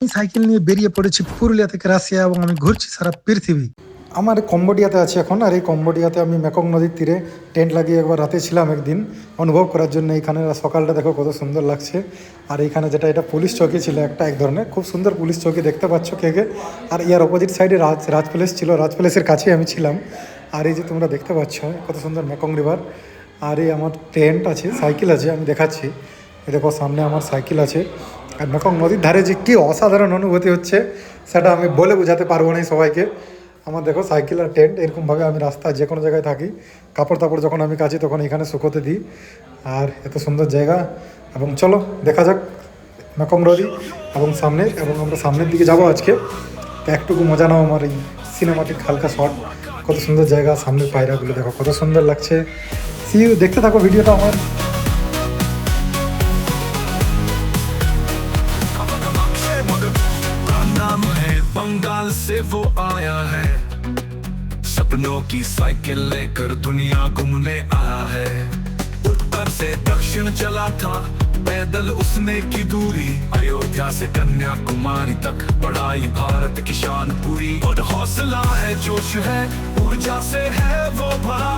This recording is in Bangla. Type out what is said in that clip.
আমি সাইকেল নিয়ে বেরিয়ে পড়েছি পুরুলিয়া থেকে রাশিয়া এবং আমি ঘুরছি সারা পৃথিবী। আমার কম্বোডিয়াতে আছি এখন, আর এই কম্বোডিয়াতে আমি মেকং নদীর তীরে টেন্ট লাগিয়ে একবার রাতে ছিলাম একদিন অনুভব করার জন্য। এইখানে সকালটা দেখো কত সুন্দর লাগছে। আর এইখানে যেটা এটা পুলিশ চৌকি ছিল একটা, এক ধরনের খুব সুন্দর পুলিশ চৌকি দেখতে পাচ্ছ কে কে। আর ইয়ার অপোজিট সাইডে রাজ প্যালেস ছিল, রাজ প্যালেসের কাছেই আমি ছিলাম। আর এই যে তোমরা দেখতে পাচ্ছ কত সুন্দর মেকং রিভার। আর এই আমার টেন্ট আছে, সাইকেল আছে, আমি দেখাচ্ছি। এই দেখো সামনে আমার সাইকেল আছে। আর মেকং নদীর ধারে যে কী অসাধারণ অনুভূতি হচ্ছে সেটা আমি বলে বোঝাতে পারবো না সবাইকে। আমার দেখো সাইকেল আর টেন্ট এরকমভাবে আমি রাস্তায় যে কোনো জায়গায় থাকি, কাপড় তাপড় যখন আমি কাচি তখন এখানে শুকোতে দিই। আর এত সুন্দর জায়গা। এবং চলো দেখা যাক মেকং নদী এবং আমরা সামনের দিকে যাবো আজকে। তো একটুকু মজা নাও আমার এই সিনেমাটিক হালকা শট। কত সুন্দর জায়গা, সামনের পায়রাগুলো দেখো কত সুন্দর লাগছে। দেখতে থাকো ভিডিওটা আমার। नाम है बंगाल से वो आया है, सपनों की साइकिल लेकर दुनिया घूमने आया है। उत्तर से दक्षिण चला था पैदल उसने की दूरी, अयोध्या से कन्याकुमारी तक बढ़ाई भारत की शान पूरी। और हौसला है, जोश है, ऊर्जा से है वो भरा।